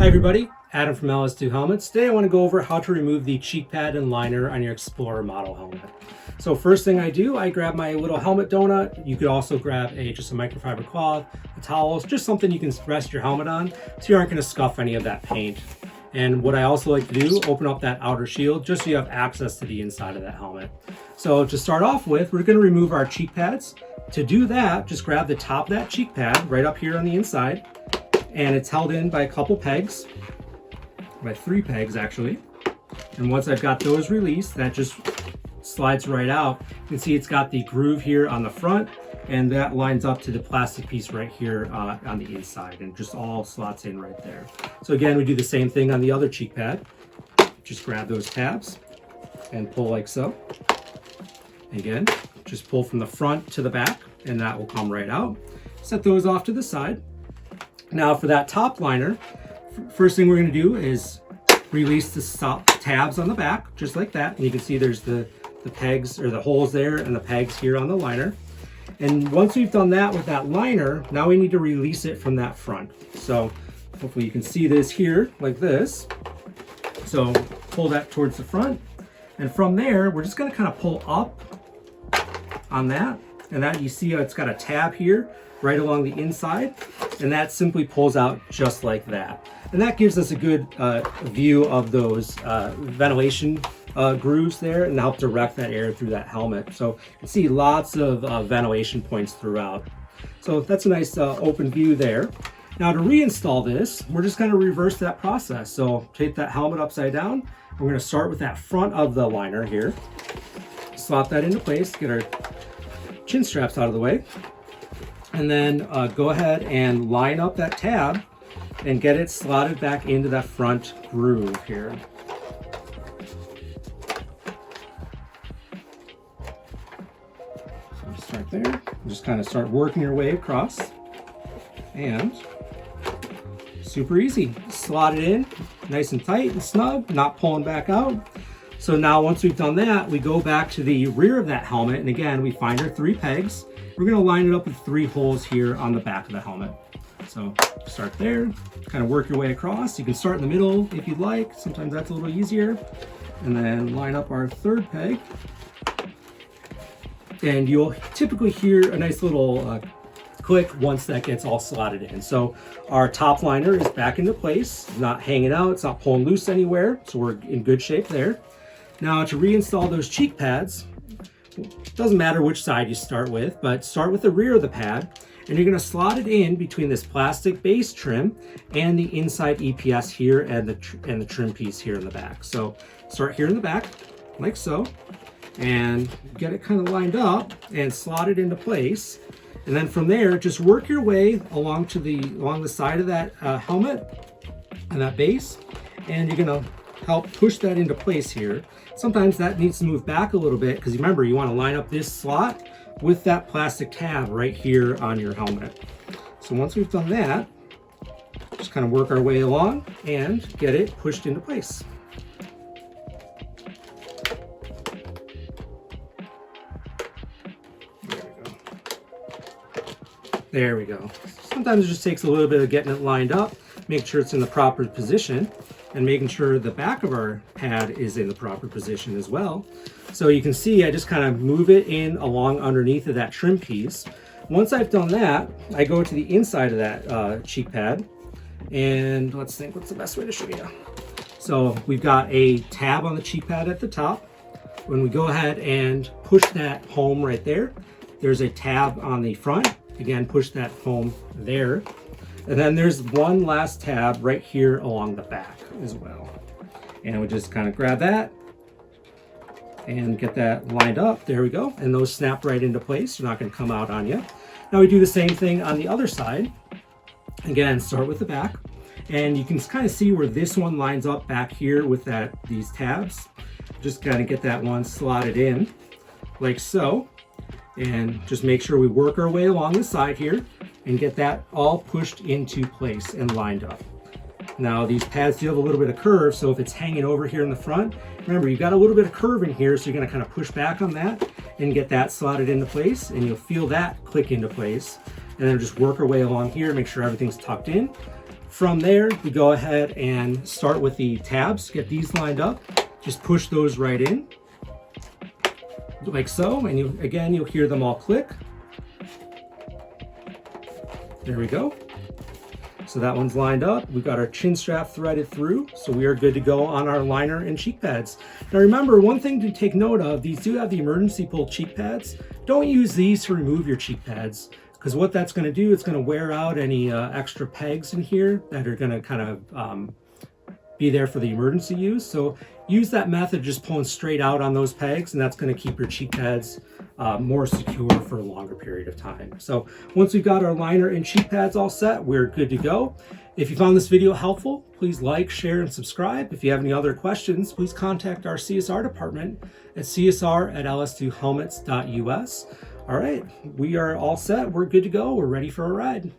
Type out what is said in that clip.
Hi everybody, Adam from LS2 Helmets. Today I want to go over how to remove the cheek pad and liner on your Explorer model helmet. So first thing I do, I grab my little helmet donut. You could also grab just a microfiber cloth, a towel, just something you can rest your helmet on so you aren't going to scuff any of that paint. And what I also like to do, open up that outer shield just so you have access to the inside of that helmet. So to start off with, we're going to remove our cheek pads. To do that, just grab the top of that cheek pad right up here on the inside, and it's held in by a couple pegs, by 3 pegs actually. And once I've got those released, that just slides right out. You can see it's got the groove here on the front, and that lines up to the plastic piece right here on the inside, and just all slots in right there. So again, we do the same thing on the other cheek pad. Just grab those tabs and pull like so. Again, just pull from the front to the back, and that will come right out. Set those off to the side. Now for that top liner, first thing we're going to do is release the tabs on the back, just like that. And you can see there's the pegs, or the holes there, and the pegs here on the liner. And once we've done that with that liner, now we need to release it from that front. So hopefully you can see this here, like this. So pull that towards the front. And from there, we're just going to kind of pull up on that. And that, you see how it's got a tab here right along the inside, and that simply pulls out just like that. And that gives us a good view of those ventilation grooves there, and help direct that air through that helmet. So you can see lots of ventilation points throughout. So that's a nice open view there. Now to reinstall this, we're just going to reverse that process. So take that helmet upside down. We're going to start with that front of the liner here. Slot that into place, get our chin straps out of the way. And then go ahead and line up that tab and get it slotted back into that front groove here. So start there, just kind of start working your way across, and super easy. Slot it in nice and tight and snug, not pulling back out. So now once we've done that, we go back to the rear of that helmet, and again, we find our 3 pegs. We're going to line it up with 3 holes here on the back of the helmet. So start there, kind of work your way across. You can start in the middle if you'd like. Sometimes that's a little easier. And then line up our 3rd peg. And you'll typically hear a nice little click once that gets all slotted in. So our top liner is back into place, not hanging out, it's not pulling loose anywhere. So we're in good shape there. Now to reinstall those cheek pads, doesn't matter which side you start with, but start with the rear of the pad, and you're going to slot it in between this plastic base trim and the inside EPS here, and the trim piece here in the back. So start here in the back, like so, and get it kind of lined up and slot it into place. And then from there, just work your way along the side of that helmet and that base, and you're going to help push that into place here. Sometimes that needs to move back a little bit, because remember, you want to line up this slot with that plastic tab right here on your helmet. So once we've done that, just kind of work our way along and get it pushed into place. There we go. Sometimes it just takes a little bit of getting it lined up, make sure it's in the proper position, and making sure the back of our pad is in the proper position as well. So you can see I just kind of move it in along underneath of that trim piece. Once I've done that, I go to the inside of that cheek pad, and let's think, what's the best way to show you? So we've got a tab on the cheek pad at the top. When we go ahead and push that home right there, there's a tab on the front. Again, push that home there. And then there's one last tab right here along the back as well. And we just kind of grab that and get that lined up. There we go. And those snap right into place. They're not going to come out on you. Now we do the same thing on the other side. Again, start with the back. And you can kind of see where this one lines up back here with these tabs. Just kind of get that one slotted in like so. And just make sure we work our way along the side here and get that all pushed into place and lined up. Now these pads do have a little bit of curve, so if it's hanging over here in the front, remember you've got a little bit of curve in here, so you're going to kind of push back on that and get that slotted into place, and you'll feel that click into place. And then just work our way along here, make sure everything's tucked in. From there, we go ahead and start with the tabs, get these lined up. Just push those right in, like so, and you'll hear them all click. There we go. So that one's lined up. We've got our chin strap threaded through, so we are good to go on our liner and cheek pads. Now remember, one thing to take note of, these do have the emergency pull cheek pads. Don't use these to remove your cheek pads, because what that's going to do, it's going to wear out any extra pegs in here that are going to kind of be there for the emergency use. So use that method, just pulling straight out on those pegs, and that's going to keep your cheek pads more secure for a longer period of time. So once we've got our liner and cheek pads all set, we're good to go. If you found this video helpful, please like, share, and subscribe. If you have any other questions, please contact our CSR department at csr@ls2helmets.us. All right, we are all set. We're good to go. We're ready for a ride.